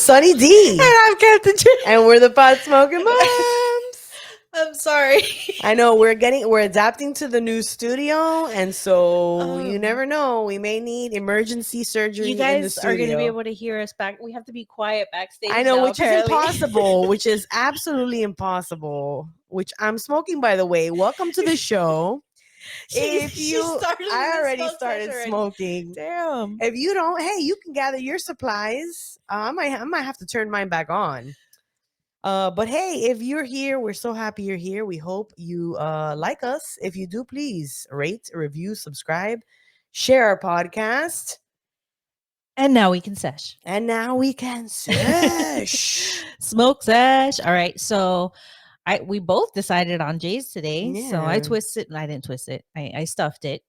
Sunny D. And I'm Captain Jay. And we're the pot smoking moms. I'm sorry. I know we're adapting to the new studio, and so you never know. We may need emergency surgery You in the guys are going to be studio. able to hear us back. We have to be quiet backstage. I know, now, which apparently. is impossible, which is absolutely impossible. Which I'm smoking, by the way. Welcome to the show. I already started smoking. Damn. If you don't, hey, you can gather your supplies. I might have to turn mine back on. But hey, if you're here, we're so happy you're here. We hope you like us. If you do, please rate, review, subscribe, share our podcast. And now we can sesh. Smoke sesh. All right. So we both decided on Jay's today. Yeah. So I didn't twist it. I stuffed it.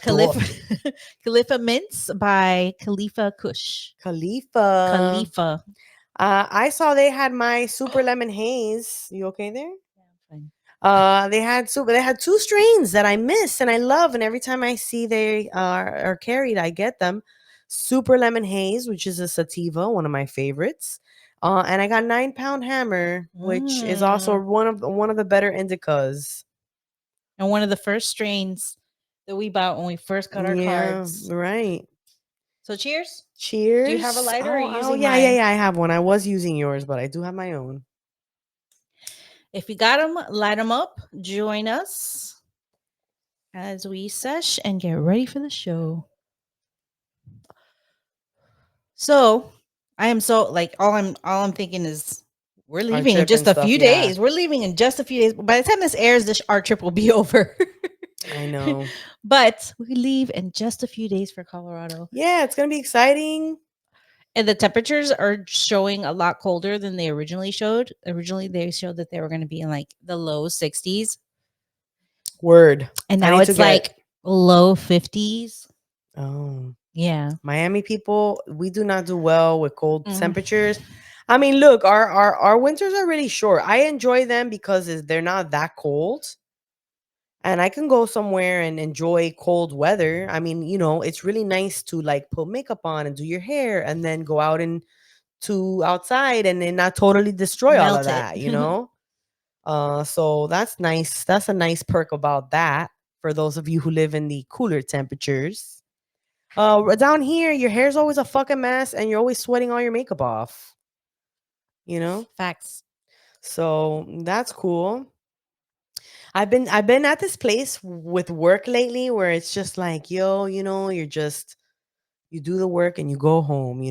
Khalifa Mints by Khalifa Kush. Khalifa. I saw they had my super lemon haze. You okay there? Yeah, I'm fine. They had two strains that I miss and I love, and every time I see they are carried, I get them. Super lemon haze, which is a sativa, one of my favorites. And I got 9 Pound Hammer, which is also one of the better indicas. And one of the first strains that we bought when we first got our cards. Right. So cheers. Cheers. Do you have a lighter? Yeah, I have one. I was using yours, but I do have my own. If you got them, light them up. Join us as we sesh and get ready for the show. So I am so like all I'm thinking is we're leaving in just a few days. We're leaving in just a few days. By the time this airs, our trip will be over. I know. But we leave in just a few days for Colorado. Yeah, it's going to be exciting. And the temperatures are showing a lot colder than they originally showed. Originally, they showed that they were going to be in like the low 60s. Word. And now it's like low 50s. Oh. Yeah. Miami people, we do not do well with cold temperatures. I mean, look, our winters are really short. I enjoy them because they're not that cold. And I can go somewhere and enjoy cold weather. I mean, it's really nice to like put makeup on and do your hair and then go out and to outside and then not totally destroy all of that, So that's nice. That's a nice perk about that for those of you who live in the cooler temperatures. Down here, your hair's always a fucking mess and you're always sweating all your makeup off. Facts. So that's cool. I've been at this place with work lately where it's just like, yo, you do the work and you go home,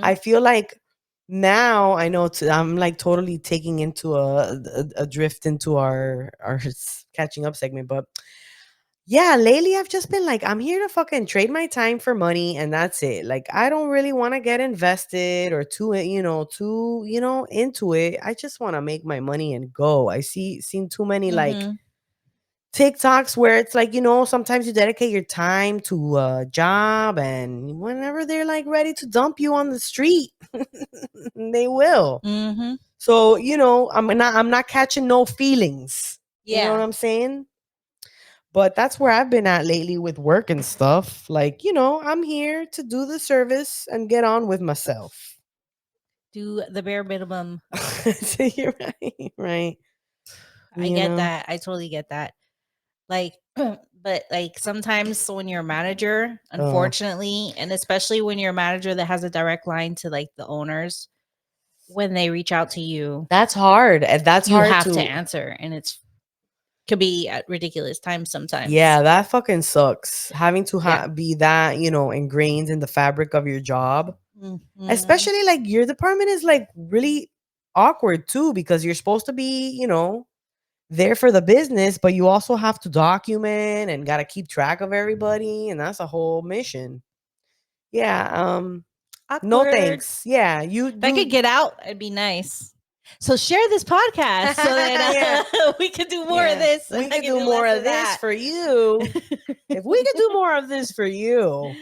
I feel like now I know I'm like totally taking into a drift into our catching up segment, but yeah, lately I've just been like, I'm here to fucking trade my time for money and that's it. Like, I don't really want to get invested or too into it. I just want to make my money and go. I seen too many like TikToks where it's like, sometimes you dedicate your time to a job and whenever they're like ready to dump you on the street, they will. So, I'm not catching no feelings. Yeah. You know what I'm saying? But that's where I've been at lately with work and stuff. Like, I'm here to do the service and get on with myself. Do the bare minimum. You're right. I get that. I totally get that. Like, but like sometimes when you're a manager, unfortunately, and especially when you're a manager that has a direct line to like the owners, when they reach out to you, that's hard. And that's you hard have to answer, and could be at ridiculous times sometimes. Yeah, that fucking sucks. Having to be that, ingrained in the fabric of your job. Especially like your department is like really awkward too because you're supposed to be, there for the business, but you also have to document and got to keep track of everybody, and that's a whole mission. Yeah, awkward. No thanks. Yeah, if I could get out, it'd be nice. So share this podcast so that we could do more of this. We could do more of this for you. If we could do more of this for you,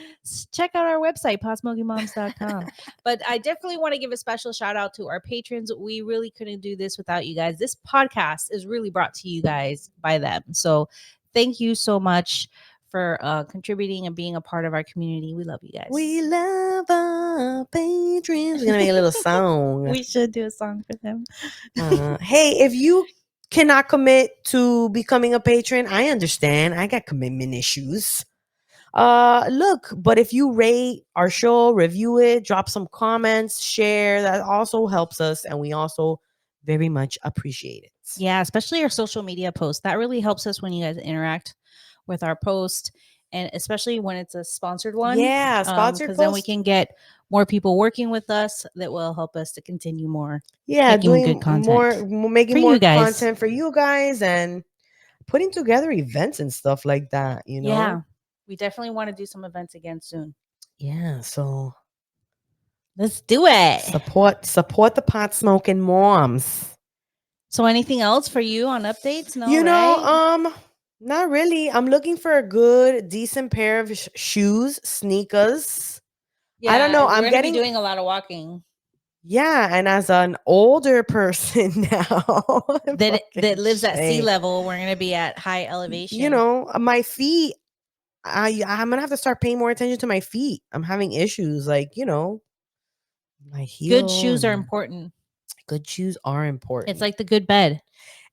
check out our website, potsmokingmoms.com. But I definitely want to give a special shout out to our patrons. We really couldn't do this without you guys. This podcast is really brought to you guys by them. So thank you so much for contributing and being a part of our community. We love you guys. We love our patrons. We're gonna make a little song. We should do a song for them. Hey, if you cannot commit to becoming a patron, I understand. I got commitment issues. Look, but if you rate our show, review it, drop some comments, share, that also helps us, and we also very much appreciate it. Yeah, especially our social media posts. That really helps us when you guys interact with our post, and especially when it's a sponsored one. Yeah, sponsored because then we post. can get more people working with us that will help us to continue more. Yeah, making doing good content making for more you guys. content for you guys, and putting together events and stuff like that. Yeah, we definitely want to do some events again soon. Yeah, so let's do it. Support the pot smoking moms. So anything else for you on updates? No, right? Not really. I'm looking for a good, decent pair of shoes, sneakers. Yeah, I don't know. We're gonna be doing a lot of walking. Yeah, and as an older person now that lives at sea level, we're gonna be at high elevation. My feet. I'm gonna have to start paying more attention to my feet. I'm having issues, like my heel. Good shoes are important. Good shoes are important. It's like the good bed.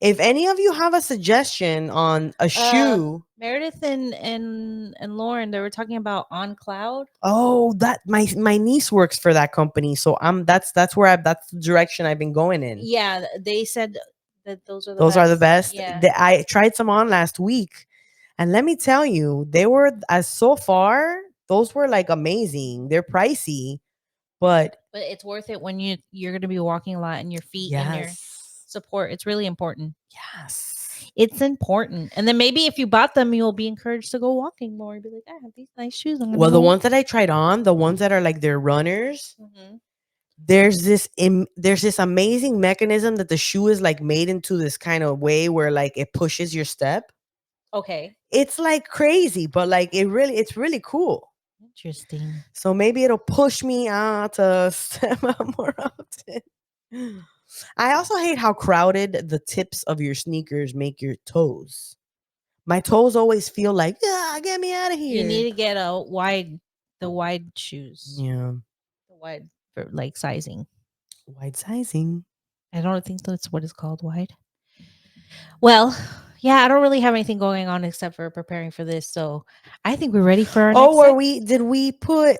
If any of you have a suggestion on a shoe, Meredith and Lauren, they were talking about On Cloud. Oh, that my niece works for that company, so that's that's the direction I've been going in. Yeah, they said that those are the best. Yeah. I tried some on last week, and let me tell you, they were so far. Those were like amazing. They're pricey, but it's worth it when you're going to be walking a lot and your feet and your support. It's really important. Yes, it's important. And then maybe if you bought them, you'll be encouraged to go walking more. You'll be like, I have these nice shoes. Well, the ones that I tried on, the ones that are like they're runners. Mm-hmm. There's this amazing mechanism that the shoe is like made into this kind of way where like it pushes your step. Okay. It's like crazy, but like it's really cool. Interesting. So maybe it'll push me out to step out more often. I also hate how crowded the tips of your sneakers make your toes. My toes always feel like, get me out of here. You need to get the wide shoes. Yeah. The wide for like sizing. Wide sizing. I don't think that's what it's called, wide. Well, yeah, I don't really have anything going on except for preparing for this. So I think we're ready for our next did we put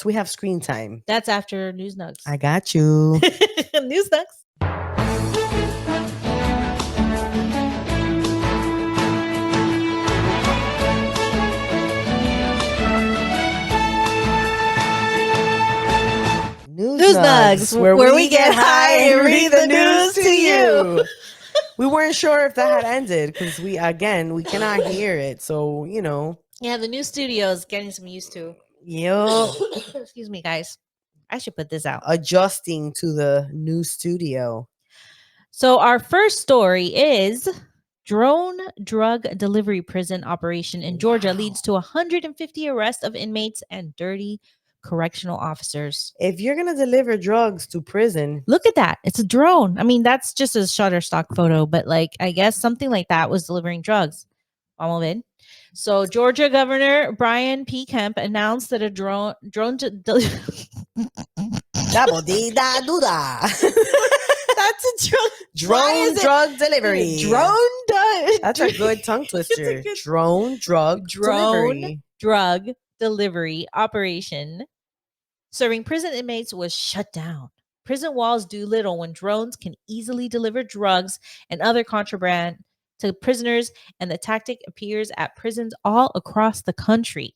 we have screen time. That's after News Nugs. I got you. News Nugs. News Nugs, where we get high and read the news to you. We weren't sure if that had ended because we cannot hear it. So, Yeah, the new studio is getting some used to. Yep. Excuse me, guys. I should put this out. Adjusting to the new studio. So our first story is drone drug delivery prison operation in Georgia leads to 150 arrests of inmates and dirty correctional officers. If you're going to deliver drugs to prison. Look at that. It's a drone. I mean, that's just a Shutterstock photo, but like, I guess something like that was delivering drugs. Vamos a ver. So Georgia Governor Brian P. Kemp announced that a drone That's a drone drug delivery. That's a good tongue twister. Drone drug delivery operation serving prison inmates was shut down. Prison walls do little when drones can easily deliver drugs and other contraband to prisoners, and the tactic appears at prisons all across the country.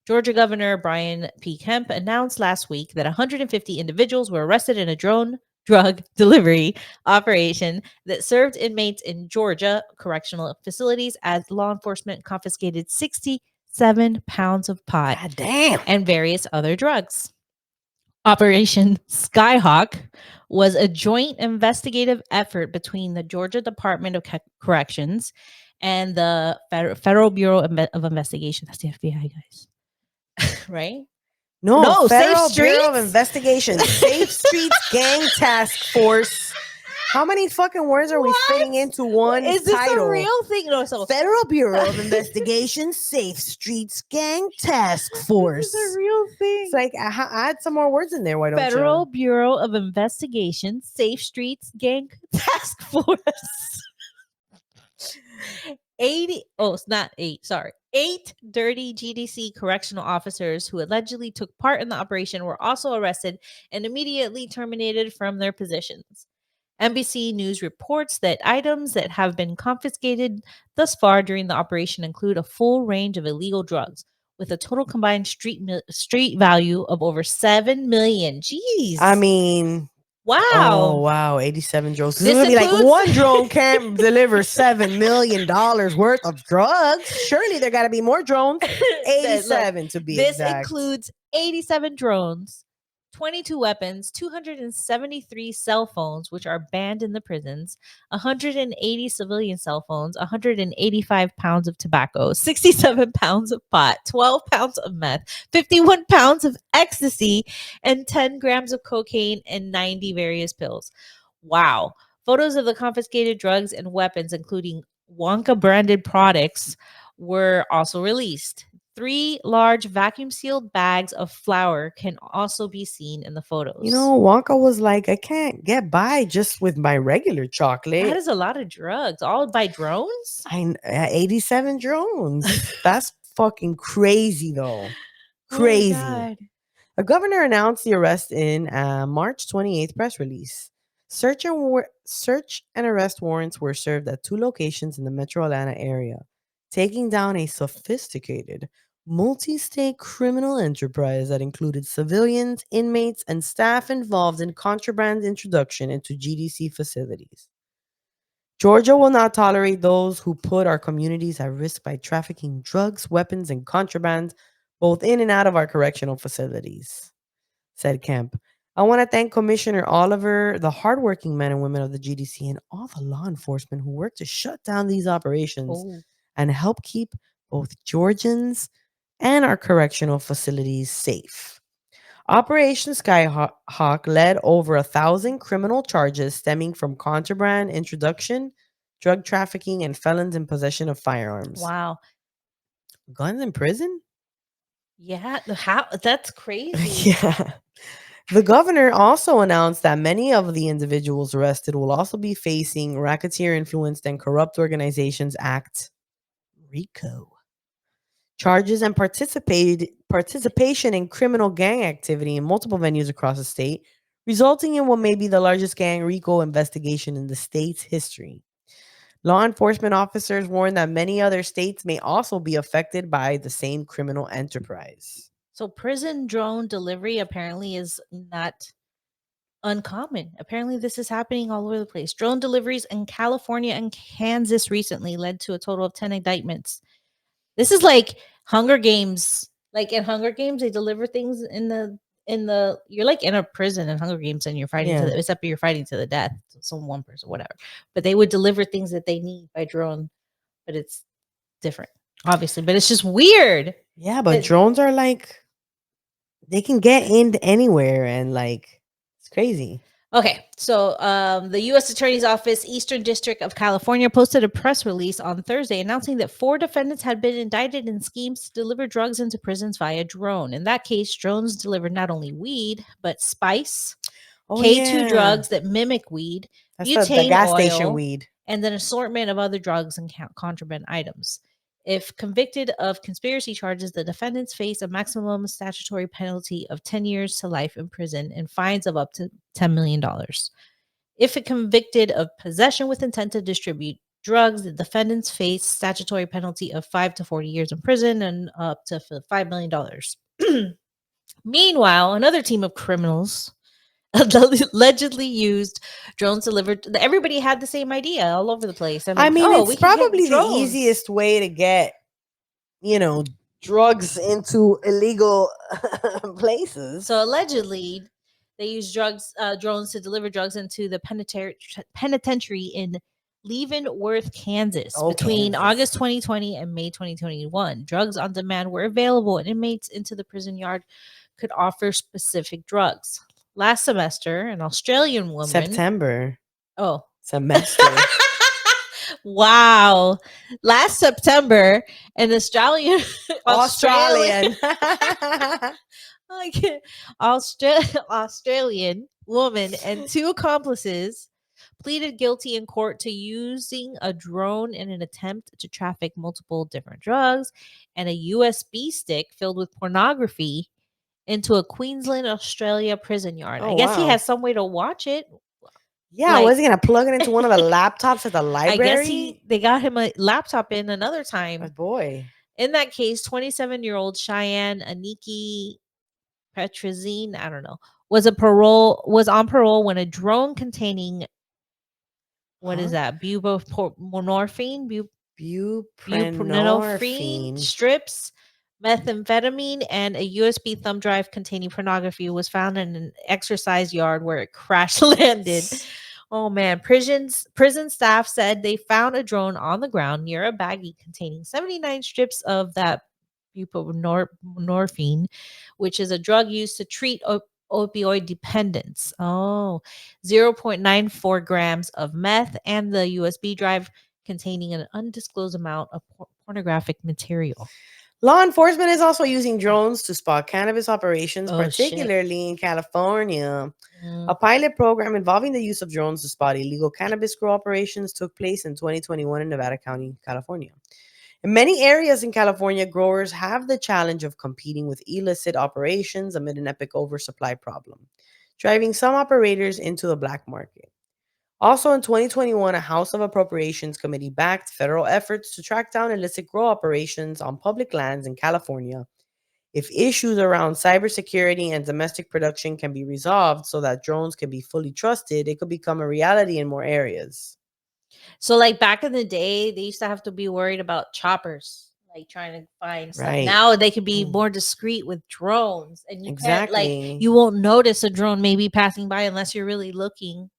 Georgia Governor Brian P. Kemp announced last week that 150 individuals were arrested in a drone drug delivery operation that served inmates in Georgia correctional facilities as law enforcement confiscated 67 pounds of pot and various other drugs. Operation Skyhawk was a joint investigative effort between the Georgia Department of Corrections and the Federal Bureau of Investigation. That's the FBI, guys. Right? No, Federal Bureau of Investigation. Safe Streets Gang Task Force How many fucking words are we fitting What? into one Is this a title? real thing? No, so Federal Bureau of Investigation Safe Streets Gang Task this is a Force. real It's thing. like, add some more words in there. Why don't Federal you? Bureau of Investigation Safe Streets Gang Task Force. 80, oh, it's not 8, sorry. 8 dirty GDC correctional officers who allegedly took part in the operation were also arrested and immediately terminated from their positions. NBC News reports that items that have been confiscated thus far during the operation include a full range of illegal drugs with a total combined street value of over 7 million. Jeez. I mean, oh Wow. wow, 87 drones. This is This gonna be like includes one drone can't deliver $7 million worth of drugs. Surely there gotta be more drones. Look, 87 to be this exact. includes 87 drones, 22 weapons, 273 cell phones, which are banned in the prisons, 180 civilian cell phones, 185 pounds of tobacco, 67 pounds of pot, 12 pounds of meth, 51 pounds of ecstasy, and 10 grams of cocaine and 90 various pills. Wow. Photos of the confiscated drugs and weapons, including Wonka branded products, were also released. 3 large vacuum sealed bags of flour can also be seen in the photos. You know, Wonka was like, I can't get by just with my regular That chocolate. is a lot of drugs, all by drones. 87 drones. That's fucking crazy, though. Oh my Crazy. god. A governor announced the arrest in a March 28th press release. Search and arrest warrants were served at 2 locations in the metro Atlanta area, taking down a sophisticated, multi state criminal enterprise that included civilians, inmates, and staff involved in contraband introduction into GDC facilities. Georgia will not tolerate those who put our communities at risk by trafficking drugs, weapons, and contraband both in and out of our correctional facilities, said Kemp. I want to thank Commissioner Oliver, the hardworking men and women of the GDC, and all the law enforcement who work to shut down these operations Oh. and help keep both Georgians and our correctional facilities safe. Operation Skyhawk led over 1,000 criminal charges stemming from contraband introduction, drug trafficking, and felons in possession of firearms. Wow. Guns in prison? Yeah, how that's crazy. Yeah. The governor also announced that many of the individuals arrested will also be facing Racketeer Influenced and Corrupt Organizations Act RICO charges and participation in criminal gang activity in multiple venues across the state, resulting in what may be the largest gang RICO investigation in the state's history. Law enforcement officers warn that many other states may also be affected by the same criminal enterprise. So prison drone delivery apparently is not uncommon. Apparently this is happening all over the place. Drone deliveries in California and Kansas recently led to a total of 10 indictments. This is like Hunger Games. Like in Hunger Games, they deliver things in the you're like in a prison in Hunger Games and you're fighting to Yeah. the except you're fighting to the death. Some one person, whatever. But they would deliver things that they need by drone, but it's different, obviously. But it's just weird. Yeah, but that- drones are like they can get into anywhere and like it's crazy. Okay, so the U.S. Attorney's Office, Eastern District of California, posted a press release on Thursday announcing that 4 defendants had been indicted in schemes to deliver drugs into prisons via drone. In that case, drones delivered not only weed, but spice, Oh K2 yeah. drugs that mimic weed, That's the butane gas station oil, weed. and an assortment of other drugs and contraband items. If convicted of conspiracy charges, the defendants face a maximum statutory penalty of 10 years to life in prison and fines of up to $10 million. If convicted of possession with intent to distribute drugs, the defendants face statutory penalty of 5 to 40 years in prison and up to $5 million. Meanwhile, another team of criminals allegedly used drones delivered. Everybody had the same idea all over the place. I I mean, mean, oh, it's we can get probably the drones. easiest way to get, you know, drugs into illegal places. So allegedly, they used drones to deliver drugs into the penitentiary in Leavenworth, Kansas, Oh, between Kansas. August 2020 and May 2021. Drugs on demand were available, and inmates into the prison yard could offer specific drugs. Last semester, an Australian woman. September. Oh. Semester. Wow. Last September, an Australian Australian Australian. like Australian woman and two accomplices pleaded guilty in court to using a drone in an attempt to traffic multiple different drugs and a USB stick filled with pornography into a Queensland, Australia prison yard. I Oh, guess he wow. has some way to watch it. Yeah, Like was he going to plug it into one of the laptops at the I guess library? they got him a laptop in another Oh, time. boy. In that case, 27-year-old Cheyenne Aniki Petrazine, I don't know, was on parole when a drone containing what is Huh? that? Buprenorphine, buprenorphine Buprenorphine. strips, methamphetamine, and a USB thumb drive containing pornography was found in an exercise yard where it crash landed. Oh man, prison staff said they found a drone on the ground near a baggie containing 79 strips of that buprenorphine, which is a drug used to treat opioid dependence. Oh, 0.94 grams of meth and the USB drive containing an undisclosed amount of pornographic material. Law enforcement is also using drones to spot cannabis operations, Oh shit. particularly in California. Mm. A pilot program involving the use of drones to spot illegal cannabis grow operations took place in 2021 in Nevada County, California. In many areas in California, growers have the challenge of competing with illicit operations amid an epic oversupply problem, driving some operators into the black market. Also in 2021, a House of Appropriations committee backed federal efforts to track down illicit grow operations on public lands in California. If issues around cybersecurity and domestic production can be resolved so that drones can be fully trusted, it could become a reality in more areas. So like back in the day, they used to have to be worried about choppers, like trying to find stuff. Right. Now they can be Mm, more discreet with drones, and you can't like exactly. you won't notice a drone maybe passing by unless you're really looking.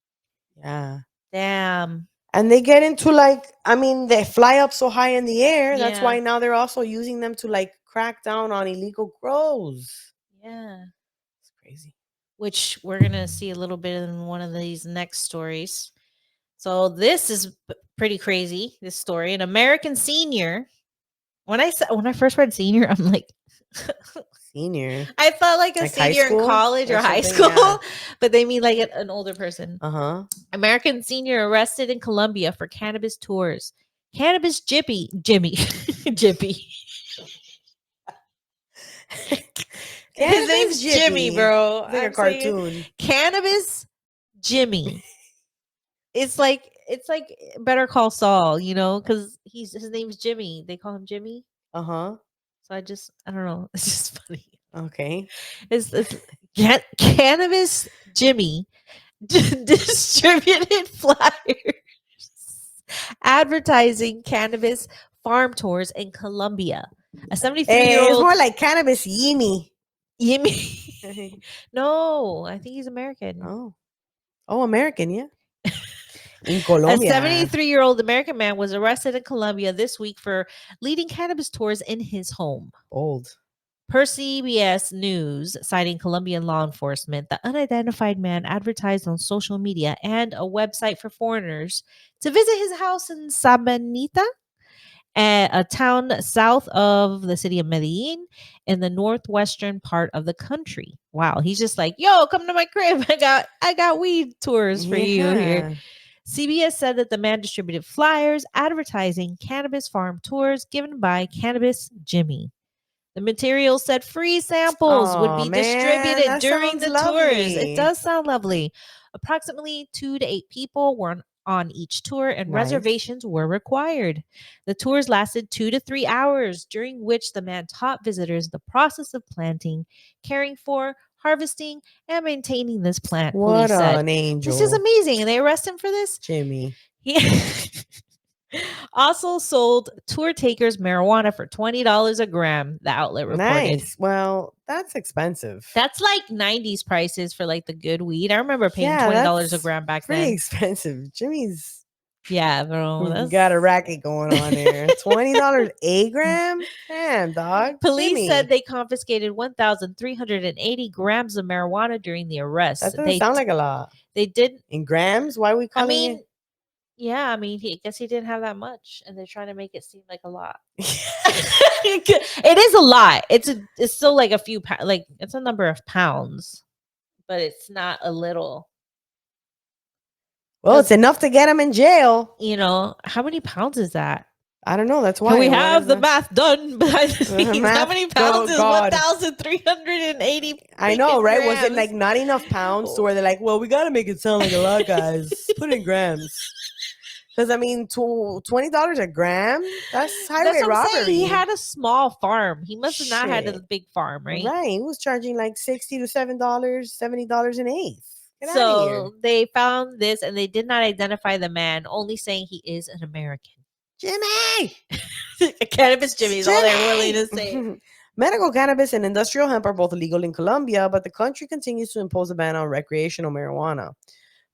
Yeah. Damn. And they get into like, I mean, they fly up so high in the air. That's Yeah. why now they're also using them to like crack down on illegal grows. Yeah. It's crazy. Which we're gonna see a little bit in one of these next stories. So this is pretty crazy. This story, an American senior. When I first read senior, I'm like, Senior. I felt like a Like high senior in school college or or high something? Yeah. school, but they mean like an older person. Uh American senior arrested in Colombia for cannabis tours. Cannabis Jimmy, Jippy. huh. His Cannabis name's Jimmy, Jippy. bro. It's like a I'm saying cartoon. cannabis Jimmy. It's like Better Call Saul, because his name's Jimmy. They call him Jimmy. Uh huh. So I don't know. It's just funny. Okay. It's cannabis Jimmy distributed flyers advertising cannabis farm tours in Colombia. A 73 year Hey, it's old more like cannabis Yimi. Yimmy. No, I think he's American. Oh. Oh, American, yeah. In A Colombia. 73-year-old American man was arrested in Colombia this week for leading cannabis tours in his home. Old. Per CBS News, citing Colombian law enforcement, the unidentified man advertised on social media and a website for foreigners to visit his house in Sabanita, a town south of the city of Medellin in the northwestern part of the country. Wow, he's just like, "Yo, come to my crib. I got weed tours for you here." Yeah. CBS said that the man distributed flyers advertising cannabis farm tours given by Cannabis Jimmy. The material said free samples would Oh, be man. distributed That during sounds the tours. It lovely. does sound lovely. Approximately 2 to 8 people were on each tour, and Nice. reservations were required. The tours lasted 2 to 3 hours, during which the man taught visitors the process of planting, caring for, harvesting, and maintaining this plant, What police said. an This is angel. amazing. And they arrest him for this? Jimmy. He also sold tour takers marijuana for $20 a gram, the outlet reported. Nice. Well, that's expensive. That's like 90s prices for like the good weed. I remember paying Yeah, $20 a that's gram back pretty then. expensive. Jimmy's Yeah, bro. got a That's racket going on there. $20 a gram? Damn, dog. Police said Jimmy. they confiscated 1,380 grams of marijuana during the That arrest. doesn't sound like a lot. They did. In grams? Why are we I calling mean, yeah. I mean, I guess he didn't have that much, and they're trying to make it seem like a lot. it? It is a lot. It's still like a few like it's a number of pounds, but it's not a little. Well, it's Because enough to get him in jail. how many pounds is that? I don't know. That's Can we why. What is have the that? math done behind the scenes? How Math. many Go, pounds is God. 1,380 I know, freaking right? Was it like grams? not enough pounds to where they're like, well, we got to make it sound like a lot, guys. Put it in grams. Because, I mean, $20 a gram? That's That's highway what I'm saying. He robbery. had a small farm. He must have not had a Shit. big farm, right? Right. He was charging like $60 to $7, $70 an eighth. Get out of here. So they found this and they did not identify the man, only saying he is an American. Jimmy! Cannabis Jimmy is all they're willing to say. Jimmy! Medical cannabis and industrial hemp are both illegal in Colombia, but the country continues to impose a ban on recreational marijuana.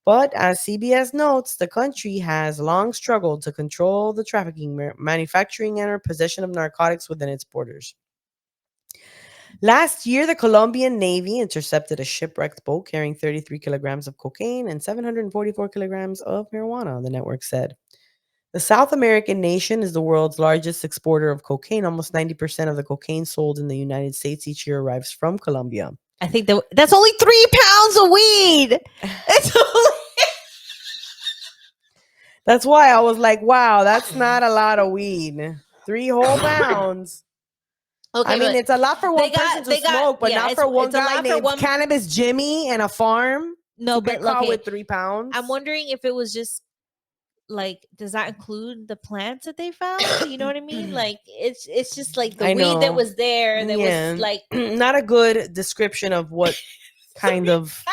But as CBS notes, the country has long struggled to control the trafficking, manufacturing, and or possession of narcotics within its borders. Last year, the Colombian Navy intercepted a shipwrecked boat carrying 33 kilograms of cocaine and 744 kilograms of marijuana, the network said. The South American nation is the world's largest exporter of cocaine. Almost 90% of the cocaine sold in the United States each year arrives from Colombia. I think that's only 3 pounds of weed. It's only That's why I was like, wow, that's not a lot of weed. 3 whole pounds. okay. I mean, But it's a lot for one person to smoke, but yeah. not for one It's a guy lot for named one. Cannabis Jimmy and a farm No, to get but caught okay. with 3 pounds. I'm wondering if it was just like, does that include the plants that they found? You know what I mean? Like it's just like the I weed that know. was there that Yeah. was like Not a good description of what kind of.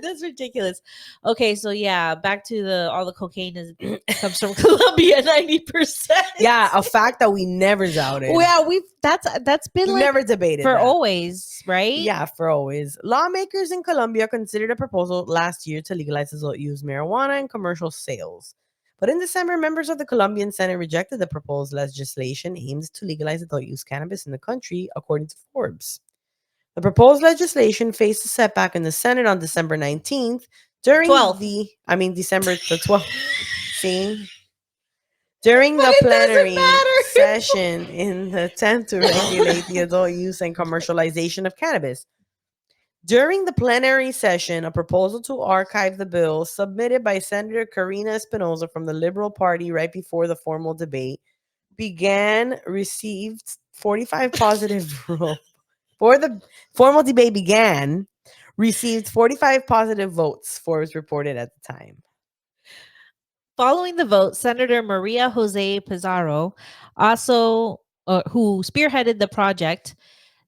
that's ridiculous. Okay, so yeah, back to all the cocaine comes from Colombia, 90%. Yeah, a fact that we never doubted. Well, yeah, that's been We've like never debated for that. always, right? Yeah, for always. Lawmakers in Colombia considered a proposal last year to legalize adult use marijuana in commercial sales. But in December, members of the Colombian Senate rejected the proposed legislation aimed to legalize adult use cannabis in the country, according to Forbes. The proposed legislation faced a setback in the Senate on December 19th during 12th. December the 12th. See? During But the it doesn't plenary matter. session in the attempt to regulate the adult use and commercialization of cannabis. During the plenary session, a proposal to archive the bill submitted by Senator Karina Espinosa from the Liberal Party right before the formal debate received 45 positive for the formal debate began, received 45 positive votes, Forbes reported at the time. Following the vote, Senator Maria Jose Pizarro, also who spearheaded the project,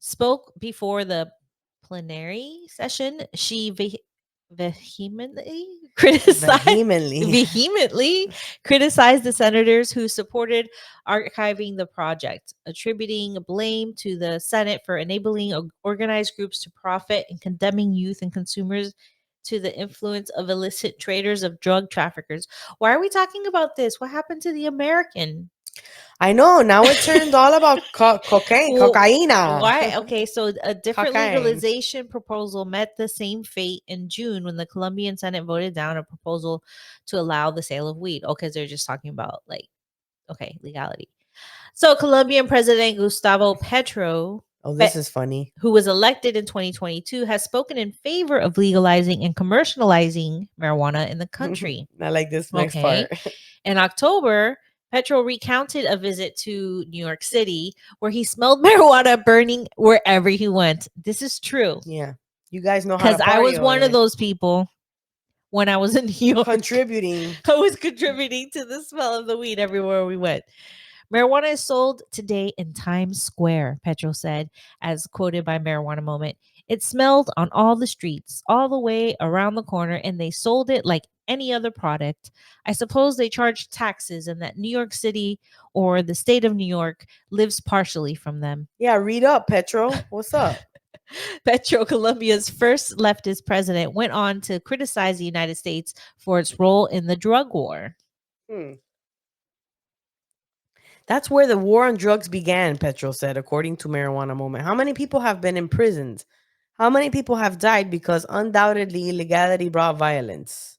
spoke before the plenary session. She vehemently criticized the senators who supported archiving the project, attributing blame to the Senate for enabling organized groups to profit and condemning youth and consumers to the influence of illicit traders of drug traffickers. Why are we talking about this? What happened to the American? I know. Now it turned all about cocaine, cocaina. Why? Okay, so a different Cocaine. legalization proposal met the same fate in June when the Colombian Senate voted down a proposal to allow the sale of weed. Okay, they're just talking about like, okay, legality. So Colombian President Gustavo Petro, Oh, this is funny. who was elected in 2022, has spoken in favor of legalizing and commercializing marijuana in the country. I like this next part. In October, Petro recounted a visit to New York City where he smelled marijuana burning wherever he went. This is true. Yeah. You guys know how to Because I party was over one of there. those people when I was in New York. Contributing. I was contributing to the smell of the weed everywhere we went. Marijuana is sold today in Times Square, Petro said, as quoted by Marijuana Moment. It smelled on all the streets, all the way around the corner, and they sold it like any other product. I suppose they charge taxes and that New York City or the state of New York lives partially from them. Yeah, read up, Petro. What's up? Petro, Colombia's first leftist president, went on to criticize the United States for its role in the drug war. That's where the war on drugs began, Petro said, according to Marijuana Moment. How many people have been imprisoned? How many people have died because undoubtedly illegality brought violence?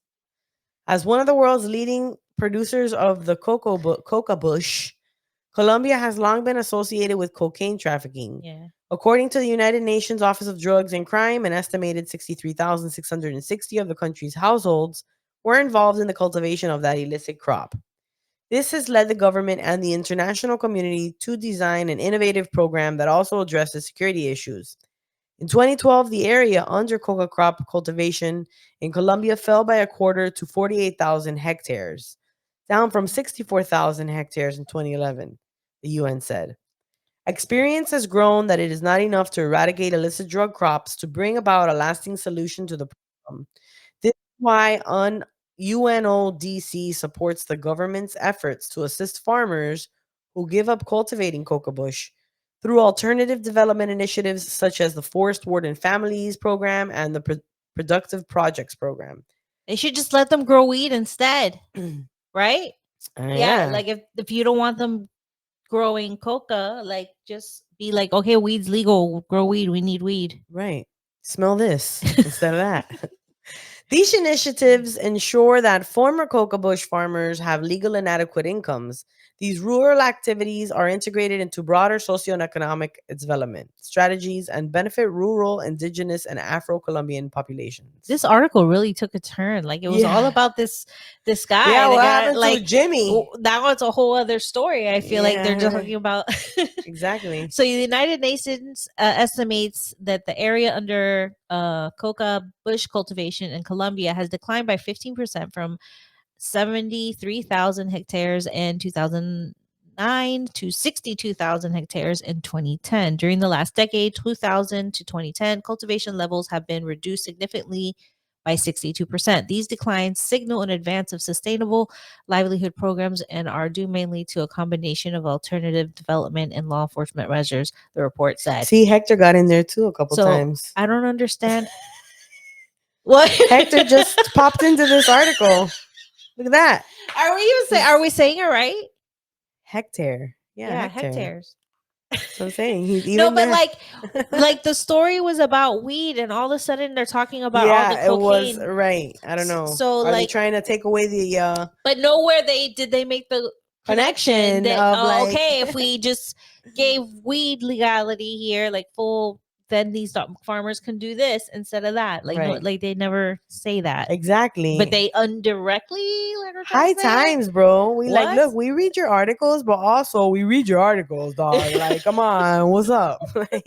As one of the world's leading producers of the coca bush, Colombia has long been associated with cocaine trafficking. Yeah. According to the United Nations Office of Drugs and Crime, an estimated 63,660 of the country's households were involved in the cultivation of that illicit crop. This has led the government and the international community to design an innovative program that also addresses security issues. In 2012, the area under coca crop cultivation in Colombia fell by a quarter to 48,000 hectares, down from 64,000 hectares in 2011, the UN said. Experience has grown that it is not enough to eradicate illicit drug crops to bring about a lasting solution to the problem. This is why UNODC supports the government's efforts to assist farmers who give up cultivating coca bush through alternative development initiatives such as the Forest Warden Families Program and the Productive Projects Program. They should just let them grow weed instead, right? Yeah, Yeah, like if you don't want them growing coca, like just be like, okay, weed's legal, grow weed. We need weed. right. Smell this instead of that. These initiatives ensure that former coca bush farmers have legal and adequate incomes. These rural activities are integrated into broader socioeconomic development strategies and benefit rural, indigenous, and Afro Colombian populations. This article really took a turn. Like it was all Yeah. about this guy. Yeah, The what guy, happened to like Jimmy? that was a whole other story. I feel like they're just Yeah, talking about. exactly. So the United Nations estimates that the area under coca bush cultivation in Colombia has declined by 15% from 73,000 hectares in 2009 to 62,000 hectares in 2010. During the last decade, 2000 to 2010, cultivation levels have been reduced significantly by 62%. These declines signal an advance of sustainable livelihood programs and are due mainly to a combination of alternative development and law enforcement measures, the report said. See, Hector got in there too a couple So times. I don't understand what Hector just popped into this article. Look at that. are we even saying. Are we saying it right? Hectare. Yeah, Yeah, Hectare. hectares. That's what I'm saying. He's No, even but there. like the story was about weed, and all of a sudden they're talking about all the Yeah, it was cocaine. right. I don't know. So Are they like, trying to take away the but nowhere they make the connection connection that of like okay, if we just gave weed legality here, like full, then these farmers can do this instead of that. Like no, right. like they never say that, but Exactly. they indirectly let her High say times, bro. We like, what. look, we read your articles, but also we read your articles, dog. Like, come on, what's up? Like,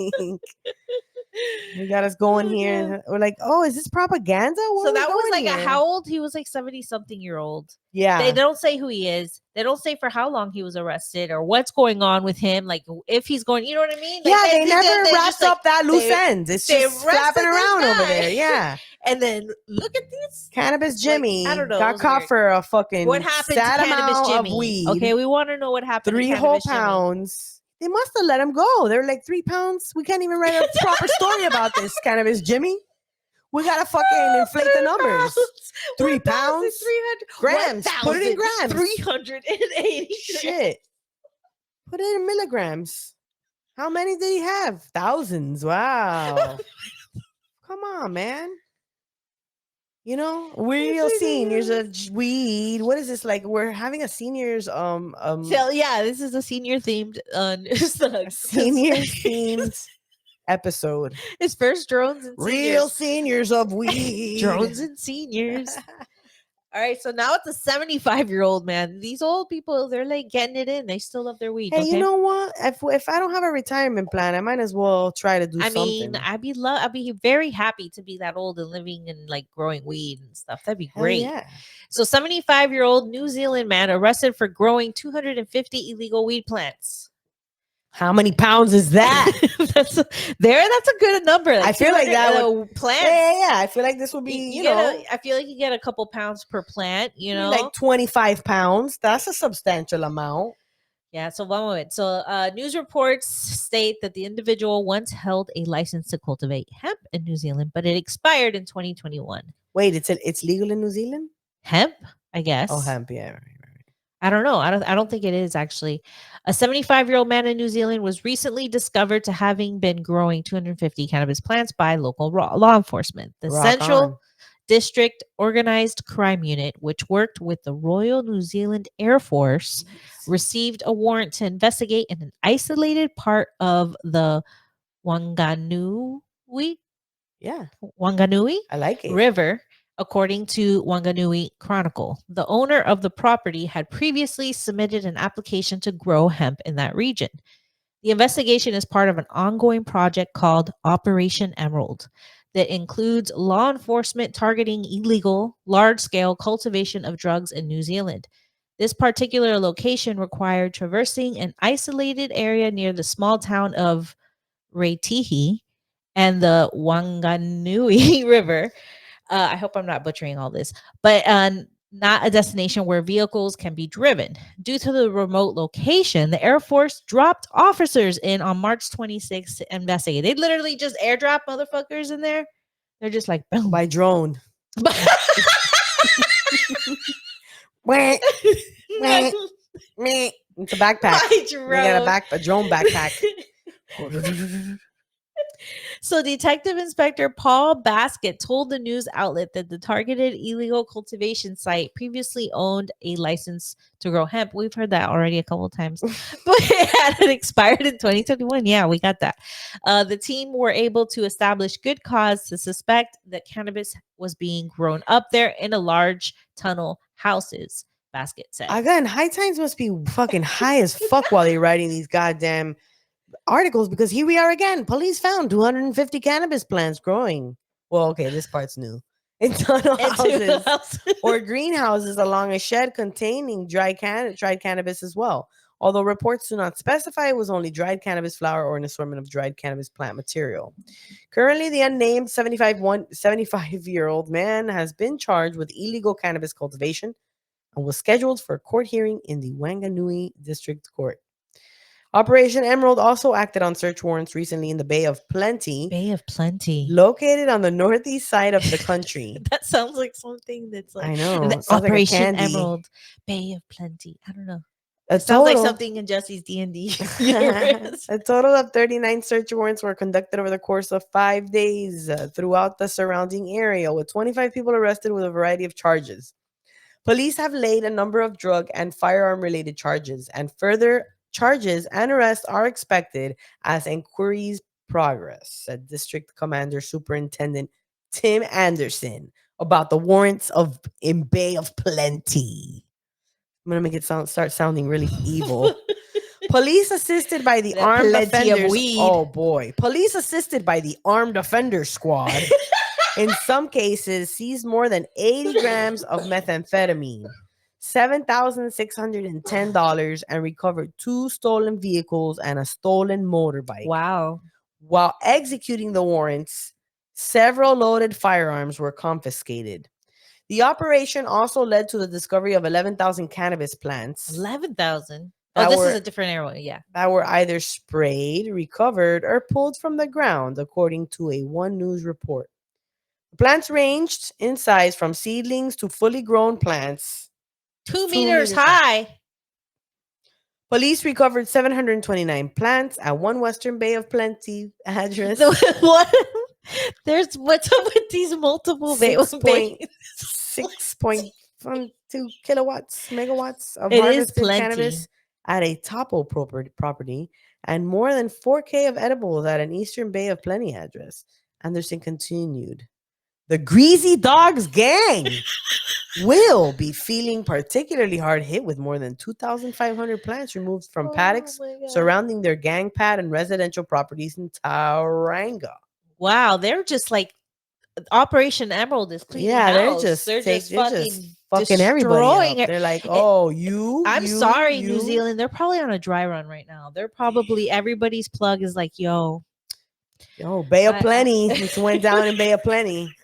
we got us going Oh, here. God. And we're like, oh, is this propaganda? Where So are we that was going like a here? how old? He was like 70 something year old. They Yeah. don't say who he is. They don't say for how long he was arrested or what's going on with him. Like if he's going, you know what I mean? Like Yeah, they never they're wrapped just like up that loose they ends. It's they just flapping arrested this around over guy. there. Yeah. And then look at this. Cannabis Like I Jimmy don't know. It got was caught weird. for a What fucking happened to sad Cannabis amount of Jimmy? weed. Okay, we want to know what happened to 3 whole Cannabis Jimmy. pounds. They must have let him go. They're like 3 pounds. We can't even write a proper story about this Cannabis Jimmy. We gotta fucking inflate the numbers. 3 pounds, 1,300 grams. Put it in grams. 380. Shit. Put it in milligrams. How many did he have? Thousands. Wow. Come on, man. You know, real seniors of weed. What is this like? We're having a seniors So yeah, this is a senior themed seniors themed episode. It's first drones and Real seniors. seniors of weed. Drones and seniors. All right, so now it's a 75-year-old man. These old people, they're like getting it in. They still love their weed. Hey, Okay? you know what? If I don't have a retirement plan, I might as well try to do I mean, something. I'd be very happy to be that old and living and like growing weed and stuff. That'd be Hell great. yeah. So 75-year-old New Zealand man arrested for growing 250 illegal weed plants. How many pounds is that? that's a good number. Like I feel like that would plants. Yeah. I feel like this would be, you know, I feel like you get a couple pounds per plant, you know. like 25 pounds. That's a substantial amount. Yeah, so one moment. So news reports state that the individual once held a license to cultivate hemp in New Zealand, but it expired in 2021. Wait, it's legal in New Zealand? Hemp, I guess. Oh, hemp, yeah. Right. I don't know. I don't think it is actually. A 75-year-old man in New Zealand was recently discovered to having been growing 250 cannabis plants by local law enforcement. The Rock Central on. District Organized Crime Unit, which worked with the Royal New Zealand Air Force, Jeez. received a warrant to investigate in an isolated part of the Wanganui Yeah, Wanganui I like it. River, according to Wanganui Chronicle. The owner of the property had previously submitted an application to grow hemp in that region. The investigation is part of an ongoing project called Operation Emerald that includes law enforcement targeting illegal, large scale cultivation of drugs in New Zealand. This particular location required traversing an isolated area near the small town of Reitihi and the Wanganui River. I hope I'm not butchering all this, but not a destination where vehicles can be driven. Due to the remote location, the Air Force dropped officers in on March 26th to investigate. They literally just airdrop motherfuckers in there. They're just like, boom. By drone. Wah, wah, meh. It's a backpack. By They got drone. a drone backpack. So, Detective Inspector Paul Baskett told the news outlet that the targeted illegal cultivation site previously owned a license to grow hemp. We've heard that already a couple of times, but it had expired in 2021. Yeah, we got that. The team were able to establish good cause to suspect that cannabis was being grown up there in a large tunnel houses, Baskett said. Again, high times must be fucking high as fuck while they're writing these goddamn articles because here we are again. Police found 250 cannabis plants growing. Well, okay, this part's new. In tunnel houses or greenhouses along a shed containing dried cannabis as well. Although reports do not specify it was only dried cannabis flower or an assortment of dried cannabis plant material. Currently, the unnamed 75-year-old man has been charged with illegal cannabis cultivation and was scheduled for a court hearing in the Wanganui District Court. Operation Emerald also acted on search warrants recently in the Bay of Plenty, Bay of Plenty. located on the northeast side of the country. That sounds like something that's like I know. the It sounds like a Operation candy. Emerald, Bay of Plenty. I don't know. A It sounds like total something in Jesse's D&D universe. a total of 39 search warrants were conducted over the course of 5 days throughout the surrounding area, with 25 people arrested with a variety of charges. Police have laid a number of drug and firearm related charges, and further charges and arrests are expected as inquiries progress, said District Commander Superintendent Tim Anderson about the warrants of in Bay of Plenty. I'm gonna make it start sounding really evil. Police assisted by the That armed plenty of offenders. weed. Oh boy. Police assisted by the armed offenders squad in some cases seized more than 80 grams of methamphetamine, $7,610, and recovered 2 stolen vehicles and a stolen motorbike. Wow. While executing the warrants, several loaded firearms were confiscated. The operation also led to the discovery of 11,000 cannabis plants 11,000. Oh, that this is were a different area. Yeah. that were either sprayed, recovered, or pulled from the ground, according to a One News report. The plants ranged in size from seedlings to fully grown plants. 2 2 meters meters high. high. Police recovered 729 plants at one Western Bay of Plenty address. What? There's what's up with these multiple 6.2 kilowatts, megawatts of It is harvested plenty. cannabis at a Topo property and more than 4K of edibles at an Eastern Bay of Plenty address. Anderson continued. The Greasy Dogs gang will be feeling particularly hard hit with more than 2,500 plants removed from paddocks surrounding their gang pad and residential properties in Tauranga. Wow, they're just like Operation Emerald is cleaning Yeah, house. They're just fucking everybody destroying up. it. They're like, oh, you. I'm sorry, New Zealand. They're probably on a dry run right now. They're probably everybody's plug is like, yo, Bay of Plenty. This went down in Bay of Plenty.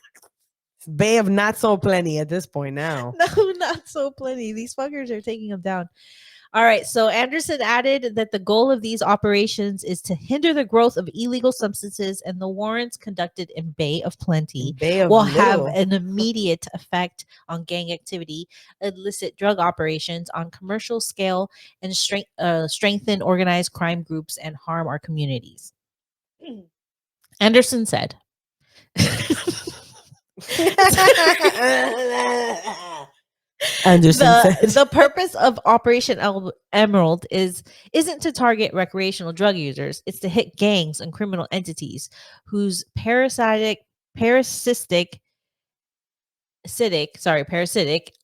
Bay of not so plenty at this point now. No, not so plenty. These fuckers are taking them down. All right. So Anderson added that the goal of these operations is to hinder the growth of illegal substances, and the warrants conducted in Bay of Plenty Bay of will have Little. an immediate effect on gang activity, illicit drug operations on commercial scale, and strengthen organized crime groups and harm our communities. Anderson said. Anderson said. The purpose of Operation Emerald isn't to target recreational drug users. It's to hit gangs and criminal entities whose parasitic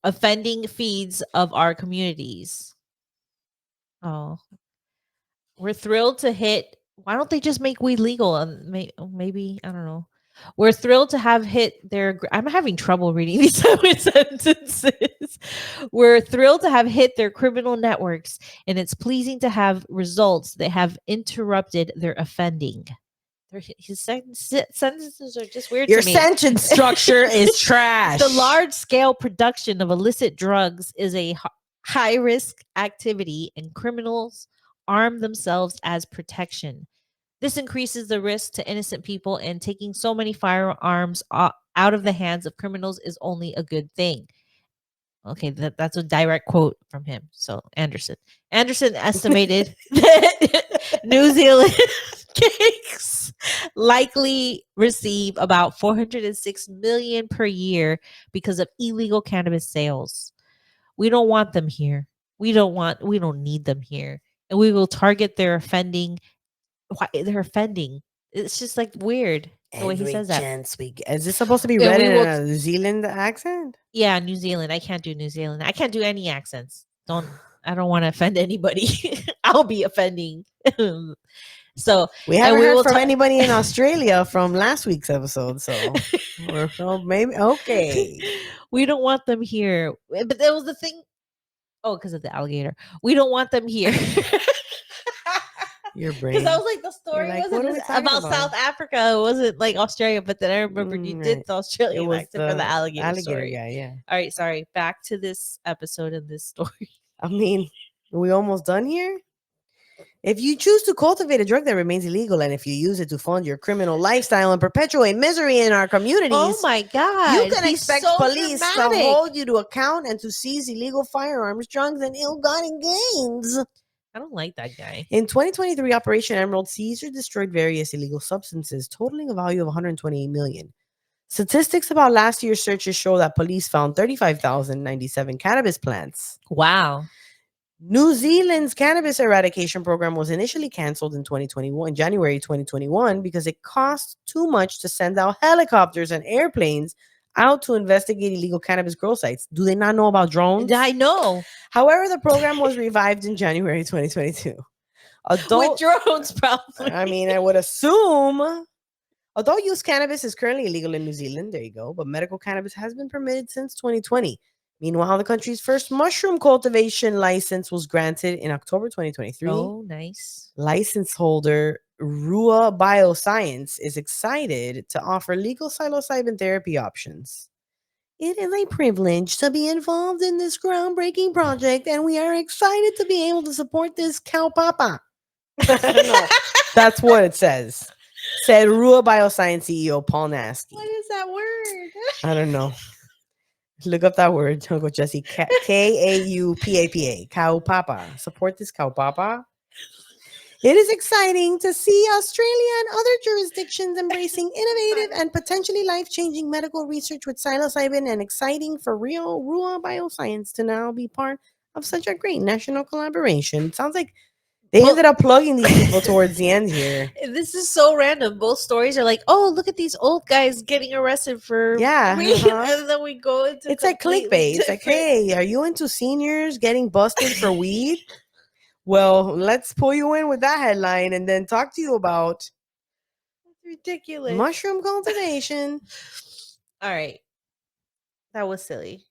offending feeds of our communities. Oh, we're thrilled to hit. Why don't they just make weed legal? Maybe I don't know. We're thrilled to have hit their. I'm having trouble reading these sentences. We're thrilled to have hit their criminal networks, and it's pleasing to have results that have interrupted their offending. His sentences are just weird Your to me. sentence structure is trash. The large scale production of illicit drugs is a high risk activity, and criminals arm themselves as protection. This increases the risk to innocent people, and taking so many firearms out of the hands of criminals is only a good thing. Okay, that's a direct quote from him. So Anderson estimated that New Zealand gangs likely receive about 406 million per year because of illegal cannabis sales. We don't want them here. We don't need them here. And we will target their offending. Why they're offending. It's just like weird the way he Every says that. chance we get. Is this supposed to be And read we in will a New Zealand accent? Yeah, New Zealand. I can't do New Zealand. I can't do any accents. I don't want to offend anybody. I'll be offending. So We and haven't we heard will from talk. anybody in Australia from last week's episode, so we're maybe okay. We don't want them here. But that was the thing. Oh, because of the alligator. We don't want them here. Your Because brain. I was like, the You're story like, what wasn't are we talking about South Africa. It wasn't like Australia. But then I remembered you did Right. the It Australian was accent for the the alligator alligator story. guy, yeah. All right, sorry. Back to this episode and this story. I mean, are we almost done here? If you choose to cultivate a drug that remains illegal, and if you use it to fund your criminal lifestyle and perpetuate misery in our Oh communities, my God. you can He's expect so police to dramatic. hold you to account and to seize illegal firearms, drugs, and ill-gotten gains. I don't like that guy. In 2023, Operation Emerald seized or destroyed various illegal substances, totaling a value of 128 million. Statistics about last year's searches show that police found 35,097 cannabis plants. Wow. New Zealand's cannabis eradication program was initially canceled in January 2021, because it cost too much to send out helicopters and airplanes out to investigate illegal cannabis grow sites. Do they not know about drones? I know. However, the program was revived in January 2022. With drones, probably. I mean, I would assume adult use cannabis is currently illegal in New Zealand. There you go. But medical cannabis has been permitted since 2020. Meanwhile, the country's first mushroom cultivation license was granted in October 2023. Oh, nice. License holder Rua Bioscience is excited to offer legal psilocybin therapy options. It is a privilege to be involved in this groundbreaking project, and we are excited to be able to support this cow papa. No, that's what it says. Said Rua Bioscience CEO Paul Nasky. What is that word? I don't know. Look up that word, Uncle Jesse. Kaupapa. Cow papa. Support this cow papa. It is exciting to see Australia and other jurisdictions embracing innovative and potentially life-changing medical research with psilocybin, and exciting for real Rua Bioscience to now be part of such a great national collaboration. It sounds like they ended up plugging these people towards the end here. This is so random. Both stories are like, oh, look at these old guys getting arrested for weed. And then we go into it's like clickbait. It's like, hey, are you into seniors getting busted for weed? Well, let's pull you in with that headline and then talk to you about ridiculous mushroom cultivation. All right. That was silly.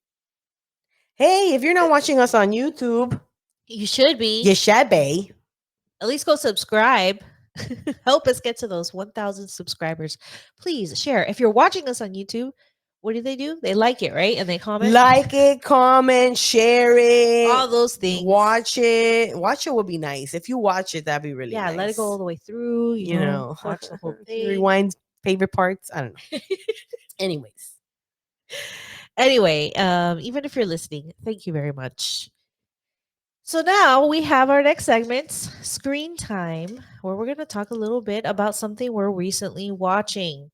Hey, if you're not watching us on YouTube, you should be. You should be. At least go subscribe. Help us get to those 1,000 subscribers. Please share. If you're watching us on YouTube, what do they do? They like it, right? And they comment. Like it, comment, share All it, those things. watch it. Watch it would be nice. If you watch it, that'd be really Yeah, let it go all nice. the way through, You know, watch the whole thing. rewind favorite parts. I don't know. Anyways, Anyway, even if you're listening, thank you very much. So now we have our next segment, screen time, where we're going to talk a little bit about something we're recently watching.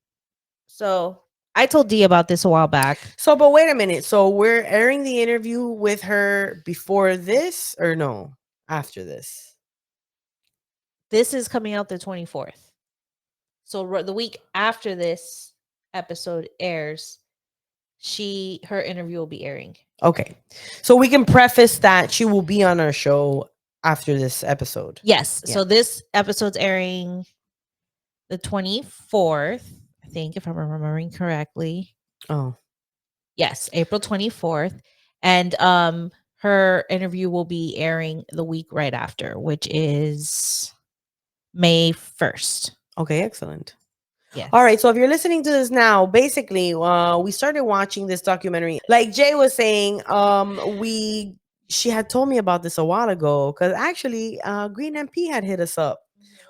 So I told Dee about this a while back. so but wait a minute. So we're airing the interview with her before this, or no, after this? This is coming out the 24th. So the week after this episode airs, her interview will be airing. Okay. So we can preface that she will be on our show after this episode. Yes. Yeah. So this episode's airing the 24th, I think, if I'm remembering correctly. Oh. Yes, April 24th. And her interview will be airing the week right after, which is May 1st. Okay, excellent. Yes. All right, so if you're listening to this now, basically, we started watching this documentary. Like Jay was saying, she had told me about this a while ago because actually, Green MP had hit us up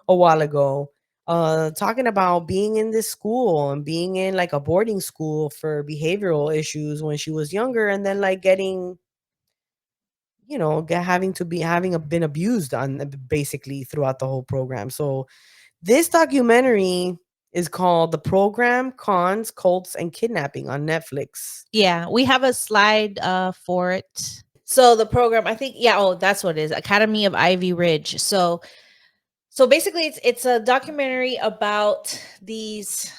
a while ago, talking about being in this school and being in like a boarding school for behavioral issues when she was younger, and then like getting, having been abused on basically throughout the whole program. So this documentary is called The Program, Cons, Cults, and Kidnapping on Netflix. Yeah, we have a slide for it. So the program, I think, that's what it is. Academy of Ivy Ridge. So basically it's a documentary about these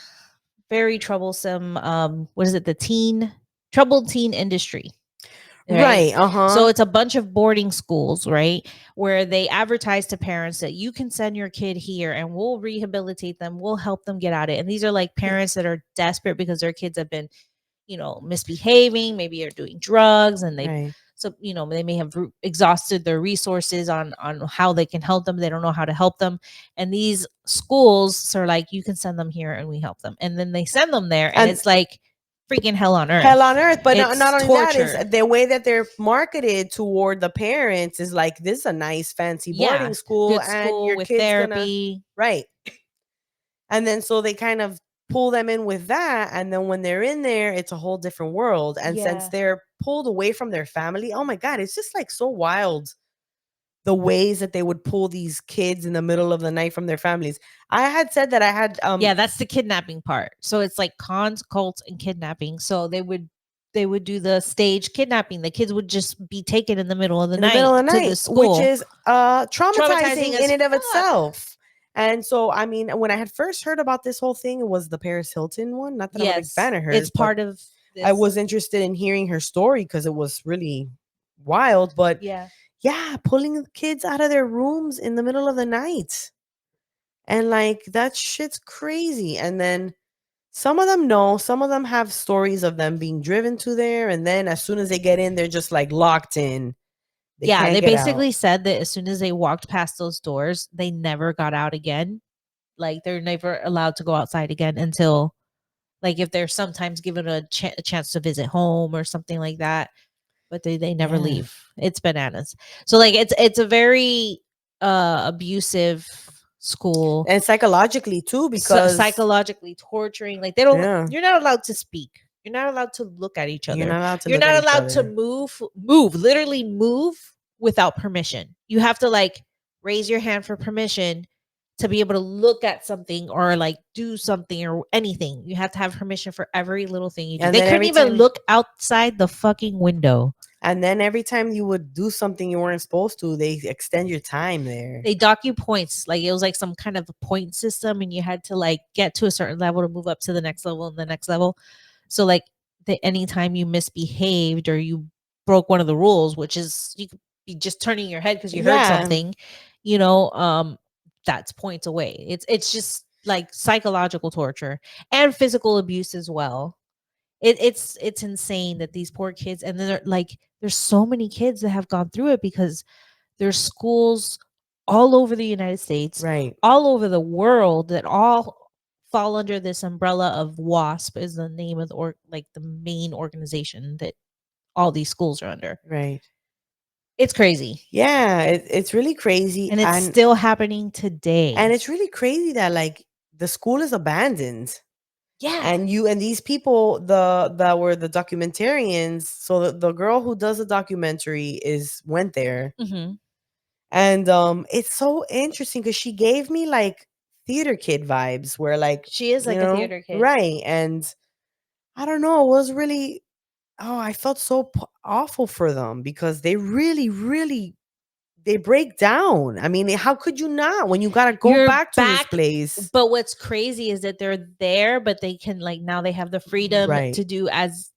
very troublesome what is it? The troubled teen industry. Right. So it's a bunch of boarding schools, right? Where they advertise to parents that you can send your kid here and we'll rehabilitate them, we'll help them get out of it. And these are like parents that are desperate because their kids have been, misbehaving, maybe are doing drugs, and Right. they may have exhausted their resources on how they can help them. They don't know how to help them. And these schools are like, you can send them here and we help them. And then they send them there and it's like freaking hell on earth. Hell on earth. But It's not only that, is torture. the way that they're marketed toward the parents is like, this is a nice fancy boarding school, good and school your with kid's therapy. right. And then so they kind of pull them in with that, and then when they're in there, it's a whole different world. And since Yeah. they're pulled away from their family, oh my god, it's just like so wild the ways that they would pull these kids in the middle of the night from their families. I had said that I had Yeah, that's the kidnapping part. So it's like cons, cults, and kidnapping. So they would do the stage kidnapping. The kids would just be taken in the middle of the in the night middle of the to the night, which school. is traumatizing Traumatizing as in and of fuck. itself. And so, I mean, when I had first heard about this whole thing, it was the Paris Hilton one. Not that I'm a big fan of hers, it's but part of this. I was interested in hearing her story because it was really wild. But Yeah. yeah, pulling kids out of their rooms in the middle of the night. And like that shit's crazy. And then some of them know, some of them have stories of them being driven to there. And then as soon as they get in, they're just like locked in. They Yeah, can't they get out. basically said that as soon as they walked past those doors, they never got out again. Like they're never allowed to go outside again until, like, if they're sometimes given a chance to visit home or something like that, but they never Yeah. leave. It's bananas. So like it's a very abusive school, And psychologically too, because psychologically torturing. Like they don't. yeah, You're not allowed to speak. You're not allowed to look at each you're other. not allowed to You're look at not each allowed to other. literally move without permission. You have to like raise your hand for permission to be able to look at something or like do something or anything. You have to have permission for every little thing you do. And They then couldn't every even time look outside the fucking window. and then every time you would do something you weren't supposed to, they extend your time there. They dock you points. Like it was like some kind of a point system, and you had to like get to a certain level to move up to the next level and the next level. So like anytime you misbehaved or you broke one of the rules, which is you could be just turning your head because you heard Yeah. something, you know, that's points away. It's just like psychological torture and physical abuse as well. It's insane that these poor kids, and then there's so many kids that have gone through it because there's schools all over the United States, Right. all over the world that all fall under this umbrella of WASP is the name of the like the main organization that all these schools are under. Right. It's crazy. Yeah, it's really crazy, And it's still happening today. and it's really crazy that like the school is abandoned. Yeah. And you and these people, that were the documentarians, so the girl who does the documentary is went there. Hmm. And it's so interesting because she gave me like theater kid vibes, where like, She is like a theater kid. right. And I don't know, it was really, oh, I felt so awful for them, because they really, really, they break down. I mean, how could you not, when you got to go You're back to this back. place? But what's crazy is that they're there, but they can like now they have the freedom Right. to do as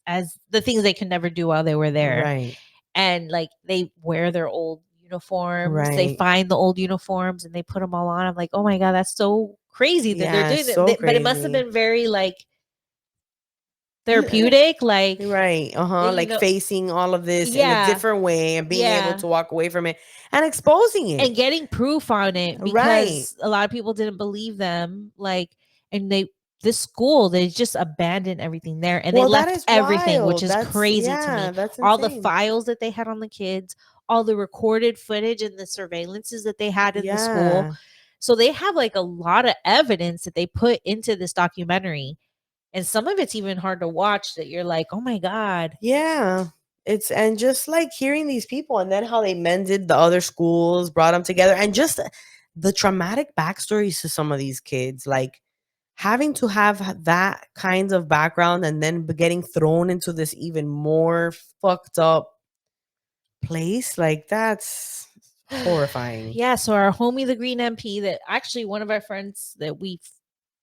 the things they could never do while they were there. Right. And like they wear their old uniforms. They Right. find the old uniforms and they put them all on. I'm like, oh my god, that's so crazy that they're Yeah, doing so it. But it must have crazy. been very like therapeutic, like Right. Uh-huh. you Like know, facing all of this in a yeah, different way and being able yeah, to walk away from it and exposing it. and getting proof on it Right. because a lot of people didn't believe them. Like, and they this school they just abandoned everything there and they Well, that left is everything, which wild. is That's, crazy to me. yeah, that's All the insane. files that they had on the kids, all the recorded footage and the surveillances that they had in the school. Yeah. So they have like a lot of evidence that they put into this documentary. And some of it's even hard to watch that you're like, oh my God. Yeah. It's, and just like hearing these people, and then how they mended the other schools, brought them together, and just the traumatic backstories to some of these kids, like having to have that kind of background and then getting thrown into this even more fucked up place, like that's horrifying. Yeah. So our homie, the Green MP, that actually one of our friends that we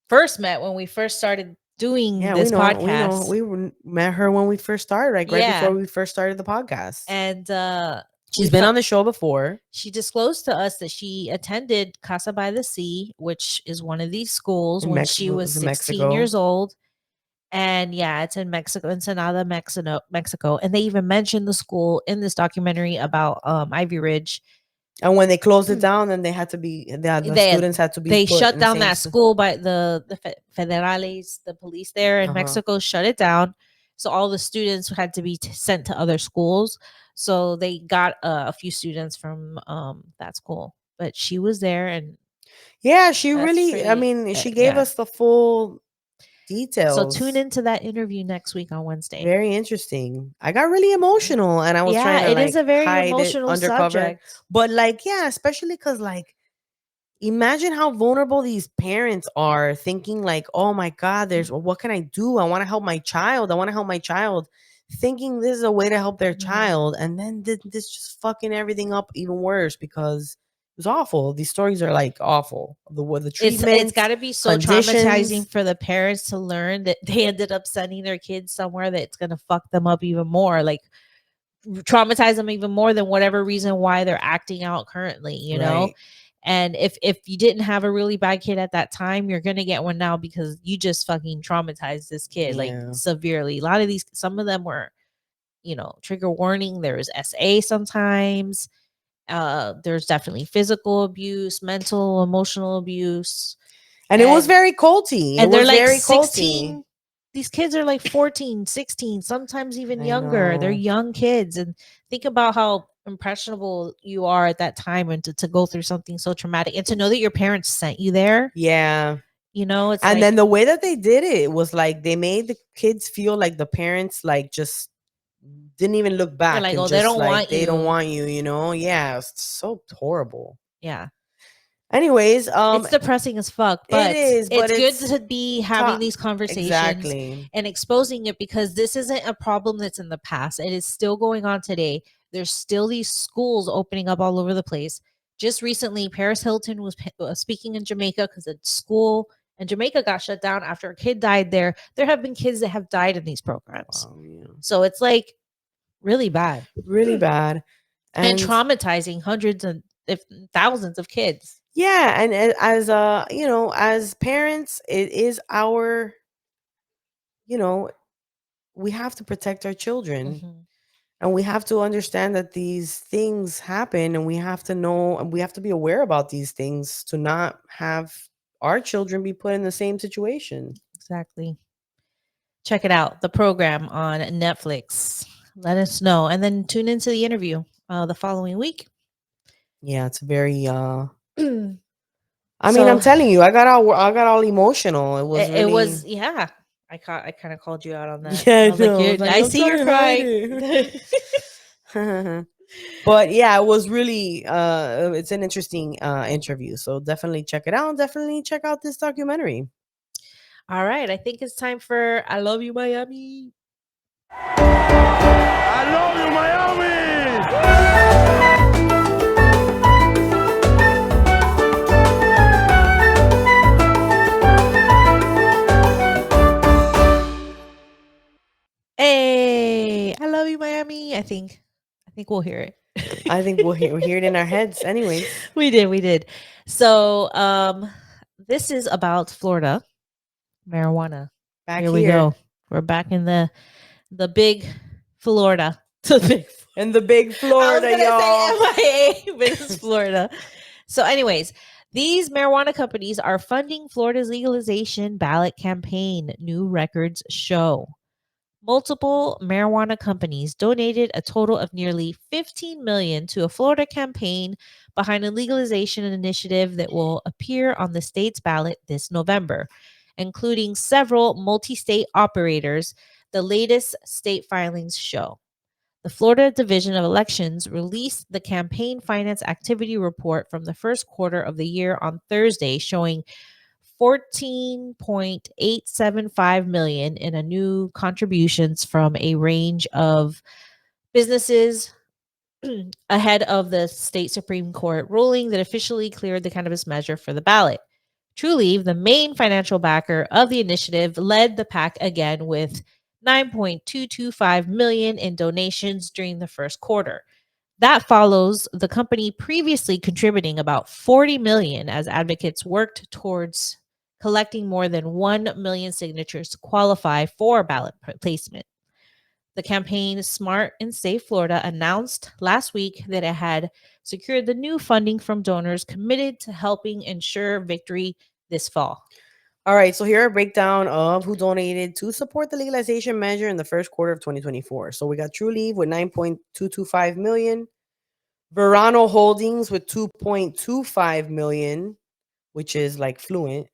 first met when we first started doing Yeah, this we know. podcast. We met her when we first started, like right before Yeah. we first started the podcast. And we She's been found on the show before she disclosed to us that she attended Casa by the Sea, which is one of these schools, in when she Mexico. It was was in 16 Mexico. years old. And yeah, it's in Mexico, Ensenada, Mexico. And they even mentioned the school in this documentary about Ivy Ridge. And when they closed it down, then the they students had to be they put shut in the down same. that school by the federales, the police there in Uh-huh. Mexico shut it down, so all the students had to be sent to other schools. So they got a few students from that school, but she was there, and Yeah, she that's really. I pretty mean, she gave yeah. us the full So tune details. into that interview next week on Wednesday. Very interesting. I got really emotional, and I was trying Yeah, to it is like a very hide it emotional undercover, subject. but like, yeah, especially because like, imagine how vulnerable these parents are, thinking like, oh my god, there's, what can I do, I want to help my child, thinking this is a way to help their Mhm. child, and then this just fucking everything up even worse, because it was awful. These stories are like awful, the It's treatment got to be so conditions. traumatizing for the parents to learn that they ended up sending their kids somewhere that's going to fuck them up even more, like traumatize them even more than whatever reason why they're acting out currently, you know. Right. And if you didn't have a really bad kid at that time, you're going to get one now because you just fucking traumatized this kid like Yeah. severely. A lot of these, some of them were, trigger warning. There's SA sometimes. There's definitely physical abuse, mental, emotional abuse. And it was And very culty. It and they're was like very culty. 16. These kids are like 14, 16, sometimes even I younger. They're know. young kids. And think about how impressionable you are at that time, and to go through something so traumatic and to know that your parents sent you there. Yeah. It's And like then the way that they did it was like they made the kids feel like the parents like just didn't even look they're back, like, and oh, they just don't like want they don't you. want you, you know? Yeah, it's so horrible. Yeah. Anyways, It's depressing as fuck, it but is, but it's good it's to be having top. these conversations Exactly. and exposing it, because this isn't a problem that's in the past. It is still going on today. There's still these schools opening up all over the place. Just recently, Paris Hilton was speaking in Jamaica because a school in Jamaica got shut down after a kid died there. There have been kids that have died in these programs. Wow, yeah. So it's like really bad Really bad. and And traumatizing hundreds and if thousands of kids. yeah, and as as parents, it is our, you know, we have to protect our children, Mhm. and we have to understand that these things happen, and we have to know, and we have to be aware about these things to not have our children be put in the same situation. Exactly. Check it out, the program on Netflix. Let us know. And then tune into the interview the following week. Yeah, it's very I mean, So I'm telling you, I got all emotional. It was it really was, yeah. I kind of called you out on that. yeah, I I was like, know. I you're was like, I I'm see trying you're to hide crying. it. But yeah, it was really it's an interesting interview. So definitely check it out. Definitely check out this documentary. All right. I think it's time for I Love You, Miami. I love you, Miami! Hey, I love you, Miami. I think we'll hear it. I think we'll hear it in our heads anyways. We did. So, this is about Florida marijuana. Back Here we here go. We're back in the big Florida. The big. in the big I was Florida, gonna say y'all. MIA, but it's Florida. So, anyways, these marijuana companies are funding Florida's legalization ballot campaign. New records show. Multiple marijuana companies donated a total of nearly 15 million to a Florida campaign behind a legalization initiative that will appear on the state's ballot this November, including several multi-state operators, the latest state filings show. The Florida Division of Elections released the campaign finance activity report from the first quarter of the year on Thursday, showing 14.875 million in a new contributions from a range of businesses ahead of the state Supreme Court ruling that officially cleared the cannabis measure for the ballot. Trulieve, the main financial backer of the initiative, led the pack again with 9.225 million in donations during the first quarter. That follows the company previously contributing about 40 million as advocates worked towards collecting more than 1 million signatures to qualify for ballot placement. The campaign Smart and Safe Florida announced last week that it had secured the new funding from donors committed to helping ensure victory this fall. All right, so here a breakdown of who donated to support the legalization measure in the first quarter of 2024. So we got True Leave with 9.225 million, Verano Holdings with 2.25 million, which is like Fluent,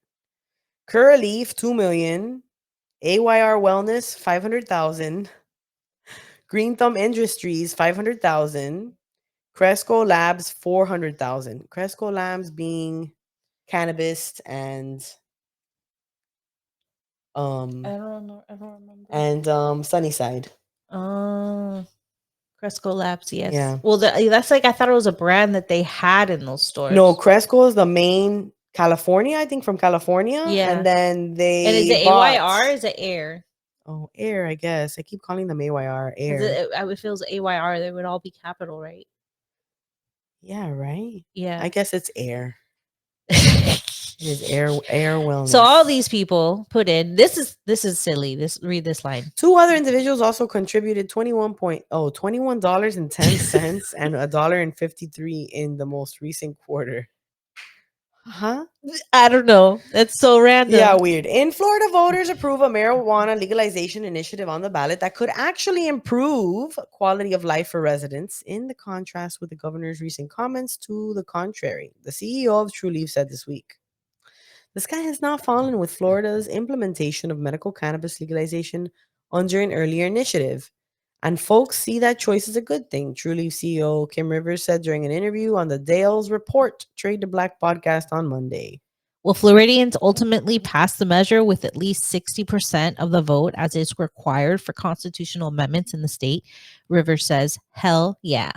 Curaleaf 2 million, AYR Wellness 500,000, Green Thumb Industries 500,000, Cresco Labs 400,000. Cresco Labs being cannabis um I don't remember. and Sunnyside. Oh, Cresco Labs, yes. Yeah. Well, that's like I thought it was a brand that they had in those No, stores. Cresco is the main California, I think from California, Yeah. and then And is they it bought AYR? Is it Air? Air, I guess. I keep calling them AYR Because Air. if it was AYR, they would all be capital, right? Yeah, right. Yeah. I guess it's Air. It is Air So all Wellness. these people put in this is silly. This read this line. Two other individuals also contributed $21.10 and $1.53 in the most recent quarter. Huh? I don't know. That's so Yeah, random. weird. In Florida, voters approve a marijuana legalization initiative on the ballot that could actually improve quality of life for residents, in the contrast with the governor's recent comments to the contrary. The CEO of True Leaf said this week. The sky has not fallen with Florida's implementation of medical cannabis legalization under an earlier initiative. And folks see that choice as a good thing, True Leaf CEO Kim Rivers said during an interview on the Dale's Report Trade to Black podcast on Monday. Will Floridians ultimately pass the measure with at least 60% of the vote as is required for constitutional amendments in the state? Rivers says, hell yeah.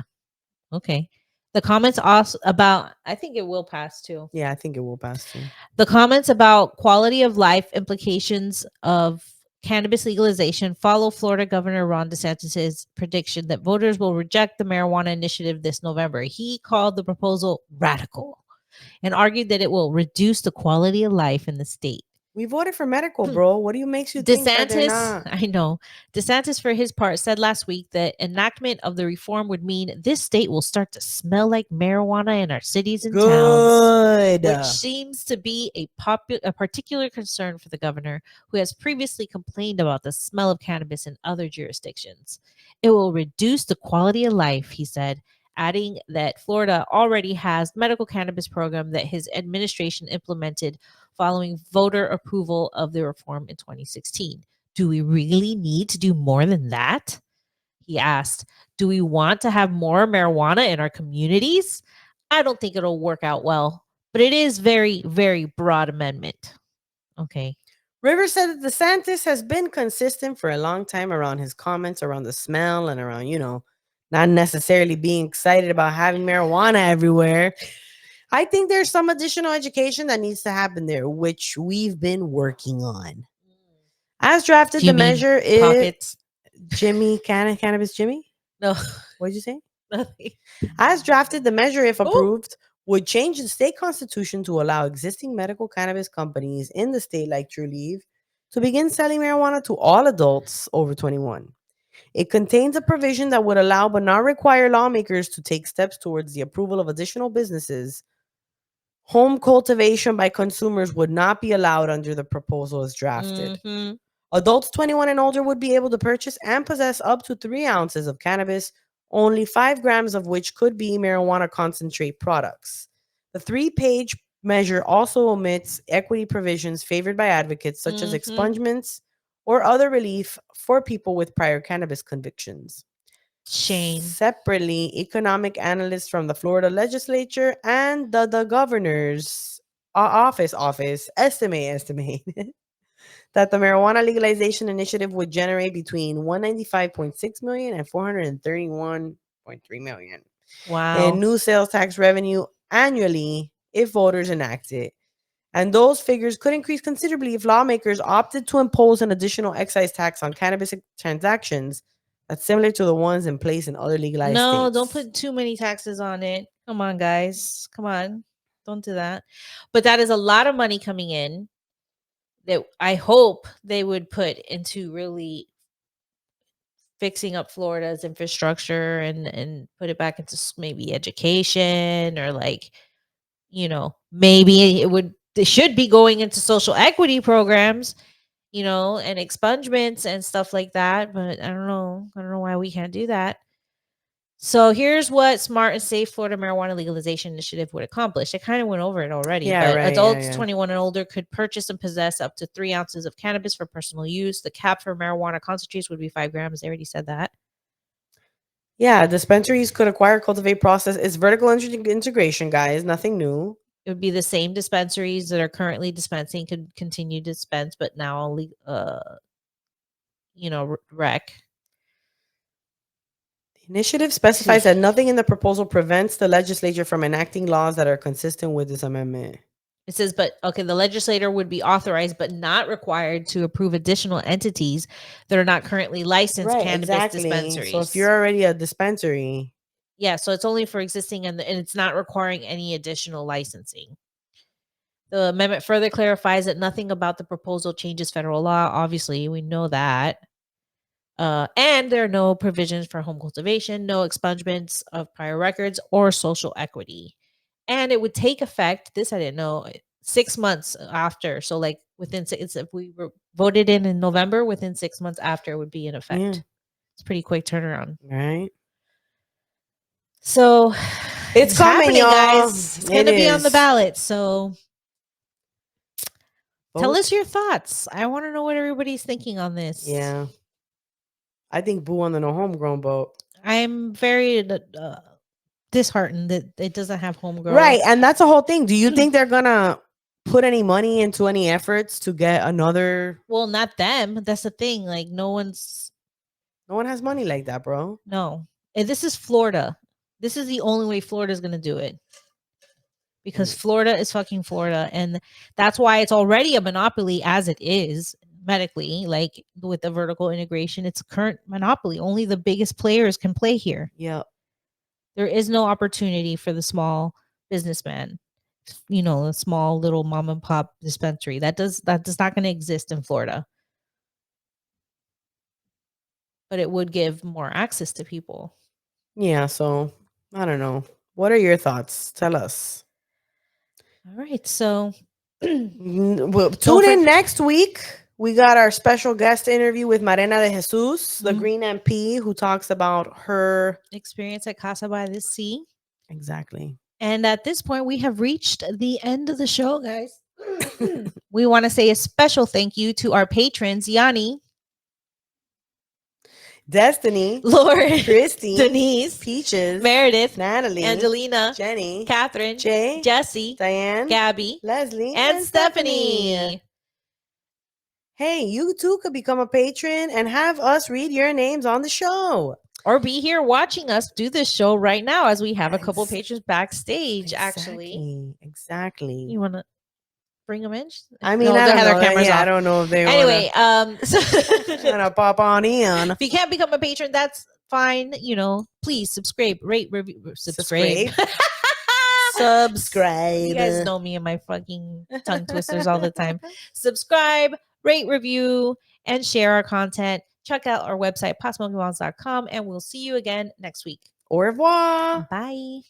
Okay. The comments also about, I think it will pass too. Yeah, I think it will pass too. The comments about quality of life implications of cannabis legalization follow Florida Governor Ron DeSantis' prediction that voters will reject the marijuana initiative this November. He called the proposal radical and argued that it will reduce the quality of life in the state. We voted for medical, bro. What do you makes you think that they're DeSantis, not I know. DeSantis, for his part, said last week that enactment of the reform would mean this state will start to smell like marijuana in our cities and towns, good? which seems to be a particular concern for the governor, who has previously complained about the smell of cannabis in other jurisdictions. It will reduce the quality of life, he said, adding that Florida already has medical cannabis program that his administration implemented following voter approval of the reform in 2016. Do we really need to do more than that? He asked. Do we want to have more marijuana in our communities? I don't think it'll work out well, but it is very, very broad amendment. Okay. Rivers said that DeSantis has been consistent for a long time around his comments around the smell and around, not necessarily being excited about having marijuana everywhere. I think there's some additional education that needs to happen there, which we've been working on. As drafted, Do the you mean measure is pockets? Cannabis Jimmy. No, What'd you say? nothing. As drafted, the measure, if Oh, approved, would change the state constitution to allow existing medical cannabis companies in the state, like Trulieve, to begin selling marijuana to all adults over 21. It contains a provision that would allow but not require lawmakers to take steps towards the approval of additional businesses. Home cultivation by consumers would not be allowed under the proposal as drafted. mm-hmm. Adults 21 and older would be able to purchase and possess up to 3 ounces of cannabis, only 5 grams of which could be marijuana concentrate products. The 3-page measure also omits equity provisions favored by advocates, such as Mm-hmm. expungements or other relief for people with prior cannabis convictions. Shame. Separately, economic analysts from the Florida legislature and the governor's office estimate that the marijuana legalization initiative would generate between 195.6 million and 431.3 million in Wow. new sales tax revenue annually if voters enact it. And those figures could increase considerably if lawmakers opted to impose an additional excise tax on cannabis transactions that's similar to the ones in place in other legalized No, don't states. put too many taxes on it. Come on, guys. Come on. Don't do that. But that is a lot of money coming in that I hope they would put into really fixing up Florida's infrastructure and put it back into maybe education or like, maybe they should be going into social equity programs, and expungements and stuff like that, but I don't know. I don't know why we can't do that. So here's what Smart and Safe Florida Marijuana Legalization Initiative would accomplish. I kind of went over it already, Yeah, but right. Yeah, adults yeah. 21 and older could purchase and possess up to 3 ounces of cannabis for personal use. The cap for marijuana concentrates would be 5 grams. I already said that. Yeah, dispensaries could acquire, cultivate, process. It's vertical integration, guys. Nothing new. It would be the same dispensaries that are currently dispensing could continue to dispense, but now, rec. The initiative specifies that nothing in the proposal prevents the legislature from enacting laws that are consistent with this amendment. It says, but okay, the legislator would be authorized but not required to approve additional entities that are not currently licensed Right, cannabis exactly. So if you're dispensaries. already a dispensary, Yeah, so it's only for existing and it's not requiring any additional licensing. The amendment further clarifies that nothing about the proposal changes federal law. Obviously, we know that. And there are no provisions for home cultivation, no expungements of prior records, or social equity. And it would take effect, this I didn't know, 6 months after. So, like within six, if we were voted in November, within 6 months after it would be in yeah, effect. It's pretty quick turnaround. right? So, It's it's coming, happening, y'all. guys. It's going It to be on the is. ballot. So, tell us Vote. your thoughts. I want to know what everybody's thinking on this. Yeah. I think boo on the no homegrown boat. I'm very disheartened that it doesn't have homegrown. Right. And that's the whole thing. Do you think they're gonna put any money into any efforts to get another? Well, not them. That's the thing. Like no one's No one has money like that, bro. no. And this is Florida. This is the only way Florida's going to do it because Mm, Florida is fucking Florida and that's why it's already a monopoly as it is medically, like with the vertical integration. It's a current monopoly. Only the biggest players can play here. yeah. There is no opportunity for the small businessman. a small little mom and pop dispensary. That does not going to exist in Florida. But it would give more access to people. Yeah, so I don't know. What are your thoughts? Tell us. All right, so Well, tune in next week. We got our special guest interview with Marena de Jesus, the Green MP, who talks about her experience at Casa by the Sea. Exactly. And at this point, we have reached the end of the show, guys. We want to say a special thank you to our patrons, Yanni, Destiny, Lord, Christy, Denise, Peaches, Meredith, Natalie, Angelina, Jenny, Catherine, Jay, Jesse, Diane, Gabby, Leslie, and Stephanie. Stephanie. Hey, you too could become a patron and have us read your names on the show. Or be here watching us do this show right now as we have a couple patrons backstage, actually. Exactly. You want to bring them in? I mean, I they don't have their know. cameras off. I don't know if they Anyway, wanna pop on in. If you can't become a patron, that's fine. Please subscribe, rate, review, subscribe. Subscribe. You guys know me and my fucking tongue twisters all the time. Subscribe, rate, review, and share our content. Check out our website, potsmokingballs.com, and we'll see you again next week. Au revoir. Bye.